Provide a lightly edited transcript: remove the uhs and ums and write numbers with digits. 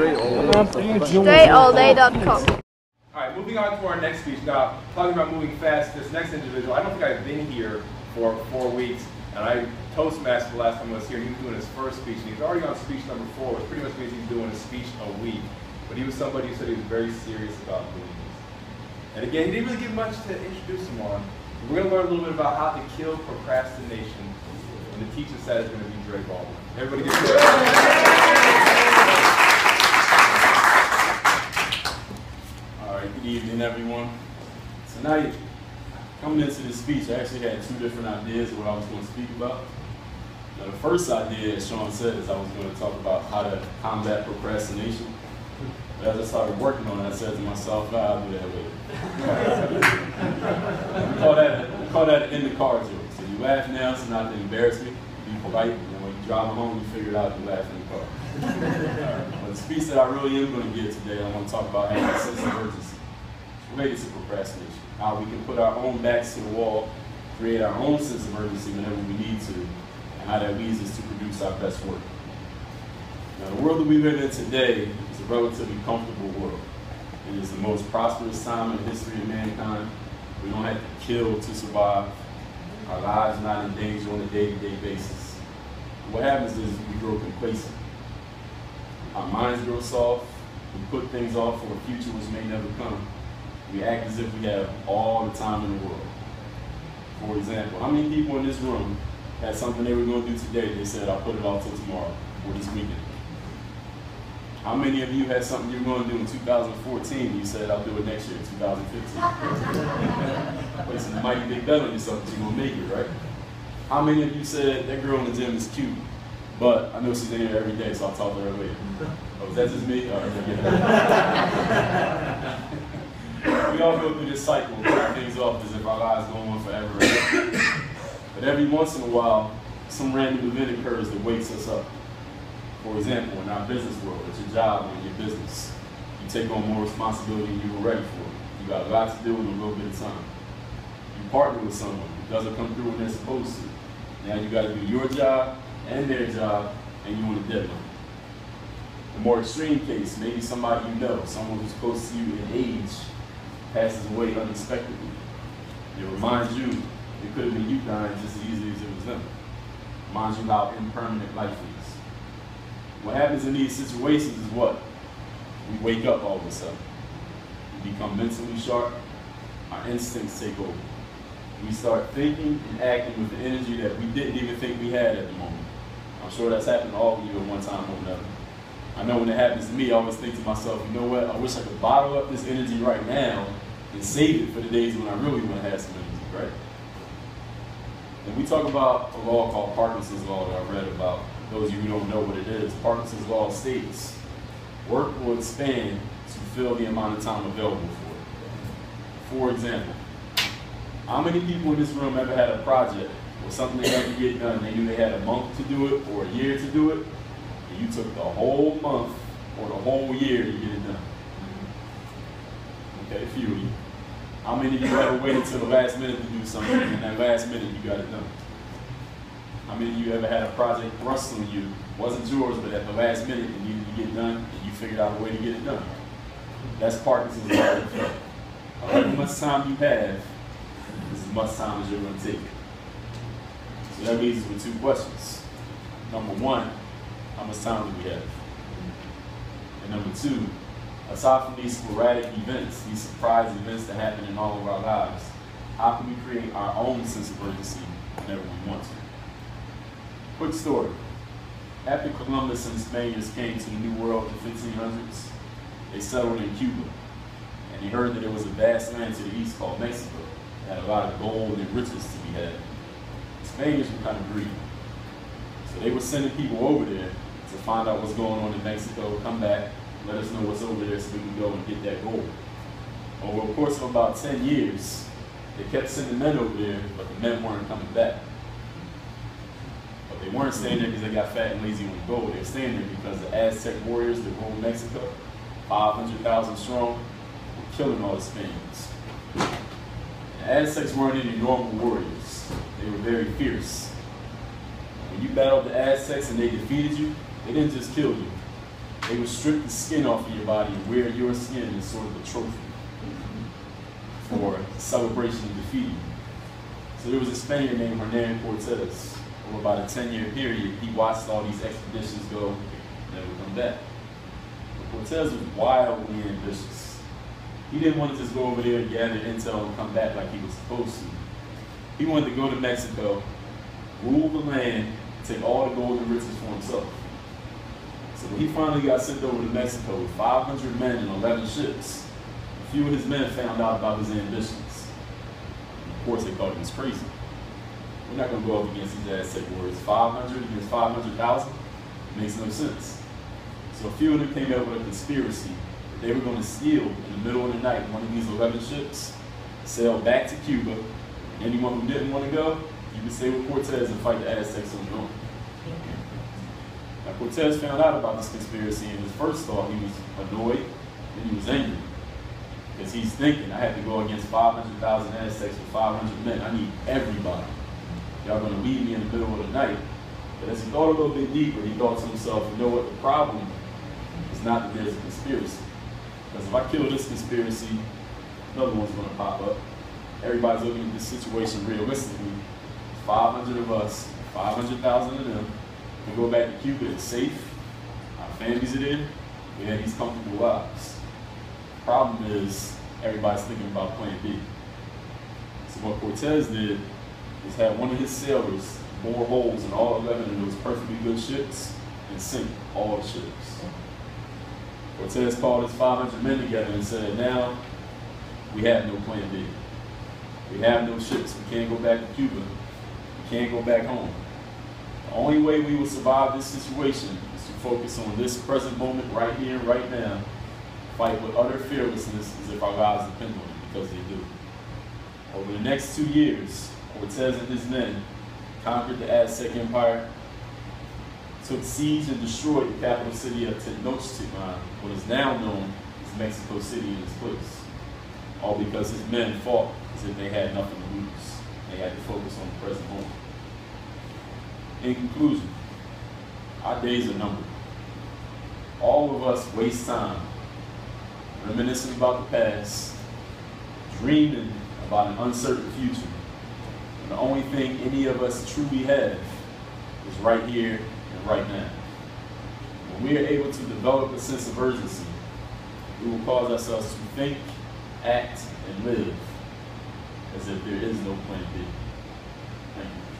StrayAllDay.com. All right, moving on to our next speech. Now, talking about moving fast, this next individual, I don't think I've been here for 4 weeks, and I Toastmaster the last time I was here, and he was doing his first speech, and he's already on speech number 4, which pretty much means he's doing a speech a week. But he was somebody who said he was very serious about doing this. And again, he didn't really give much to introduce him on. We're going to learn a little bit about how to kill procrastination, and the teacher said it's going to be Dre Baldwin. Everybody get to it. Good evening, everyone. Tonight, coming into this speech, I actually had 2 different ideas of what I was going to speak about. Now, the first idea, as Sean said, is I was going to talk about how to combat procrastination. But as I started working on it, I said to myself, I'll do that later. we call that an in the car joke. So you laugh now, so not to embarrass me, be polite, and when you drive home, you figure it out, you laugh in the car. But the speech that I really am going to give today, I want to talk about having a sense of urgency related to procrastination. How we can put our own backs to the wall, create our own sense of urgency whenever we need to, and how that leads us to produce our best work. Now, the world that we live in today is a relatively comfortable world. It is the most prosperous time in the history of mankind. We don't have to kill to survive. Our lives are not in danger on a day-to-day basis. What happens is we grow complacent. Our minds grow soft. We put things off for a future which may never come. We act as if we have all the time in the world. For example, how many people in this room had something they were going to do today? They said, I'll put it off till tomorrow or this weekend. How many of you had something you were going to do in 2014 and you said, I'll do it next year, 2015? Placing a mighty big bet on yourself that you're going to make it, right? How many of you said, that girl in the gym is cute, but I know she's in here every day, so I'll talk to her later? Oh, is that just me? All right, we all go through this cycle of putting things off as if our lives go on forever. But every once in a while, some random event occurs that wakes us up. For example, in our business world, at your job or in your business, you take on more responsibility than you were ready for. You got a lot to do in a little bit of time. You partner with someone who doesn't come through when they're supposed to. Now you got to do your job and their job, and you want a deadline. The more extreme case, maybe somebody you know, someone who's close to you in age, passes away unexpectedly. It reminds you it could have been you dying just as easily as it was them. It reminds you how impermanent life is. What happens in these situations is what? We wake up all of a sudden. We become mentally sharp. Our instincts take over. We start thinking and acting with the energy that we didn't even think we had at the moment. I'm sure that's happened to all of you at one time or another. I know when it happens to me, I always think to myself, you know what, I wish I could bottle up this energy right now and save it for the days when I really want to have some energy, right? And we talk about a law called Parkinson's Law that I read about. Those of you who don't know what it is, Parkinson's Law states, work will expand to fill the amount of time available for it. For example, how many people in this room ever had a project or something they had to get done, they knew they had a month to do it or a year to do it, and you took the whole month or the whole year to get it done? Okay, a few of you. How many of you ever waited till the last minute to do something, and in that last minute you got it done? How many of you ever had a project thrust on you, wasn't yours, but at the last minute it needed to get done, and you figured out a way to get it done? That's Parkinson's Law. However much time you have is as much time as you're going to take. So that leaves us with 2 questions. Number 1, how much time do we have? And number 2, aside from these sporadic events, these surprise events that happen in all of our lives, how can we create our own sense of urgency whenever we want to? Quick story. After Columbus and the Spaniards came to the New World in the 1500s, they settled in Cuba. And they heard that there was a vast land to the east called Mexico that had a lot of gold and riches to be had. The Spaniards were kind of greedy. So they were sending people over there to find out what's going on in Mexico, come back, let us know what's over there so we can go and get that gold. Over the course of about 10 years, they kept sending men over there, but the men weren't coming back. But they weren't staying there because they got fat and lazy on the gold. They were staying there because the Aztec warriors that ruled Mexico, 500,000 strong, were killing all the Spaniards. The Aztecs weren't any normal warriors. They were very fierce. When you battled the Aztecs and they defeated you, they didn't just kill you. They would strip the skin off of your body and wear your skin as sort of a trophy for celebration of defeating. So there was a Spaniard named Hernan Cortez. Over about a 10-year period, he watched all these expeditions go and never come back. But Cortez was wildly ambitious. He didn't want to just go over there and gather intel and come back like he was supposed to. He wanted to go to Mexico, rule the land, take all the gold and riches for himself. So when he finally got sent over to Mexico with 500 men and 11 ships, a few of his men found out about his ambitions. And of course, they thought he was crazy. We're not going to go up against these Aztec warriors. 500 against 500,000 makes no sense. So a few of them came up with a conspiracy that they were going to steal in the middle of the night one of these 11 ships, sail back to Cuba, and anyone who didn't want to go, you could stay with Cortez and fight the Aztecs on your own. Now Cortez found out about this conspiracy, and his first thought, he was annoyed and he was angry. Because he's thinking, I had to go against 500,000 Aztecs with 500 men. I need everybody. Y'all gonna leave me in the middle of the night. But as he thought a little bit deeper, he thought to himself, you know what, the problem is not that there's a conspiracy. Because if I kill this conspiracy, another one's gonna pop up. Everybody's looking at this situation realistically. 500 of us, 500,000 of them. We go back to Cuba, it's safe. Our families are there. We have these comfortable lives. The problem is everybody's thinking about plan B. So what Cortez did is have one of his sailors bore holes in all 11 of those perfectly good ships and sink all the ships. Cortez called his 500 men together and said, now we have no plan B. We have no ships. We can't go back to Cuba. We can't go back home. The only way we will survive this situation is to focus on this present moment right here and right now, fight with utter fearlessness as if our lives depend on it, because they do. Over the next 2 years, Cortez and his men conquered the Aztec Empire, took siege and destroyed the capital city of Tenochtitlan, what is now known as Mexico City in its place. All because his men fought as if they had nothing to lose. They had to focus on the present moment. In conclusion, our days are numbered. All of us waste time reminiscing about the past, dreaming about an uncertain future. And the only thing any of us truly have is right here and right now. When we are able to develop a sense of urgency, we will cause ourselves to think, act, and live as if there is no plan B. Thank you.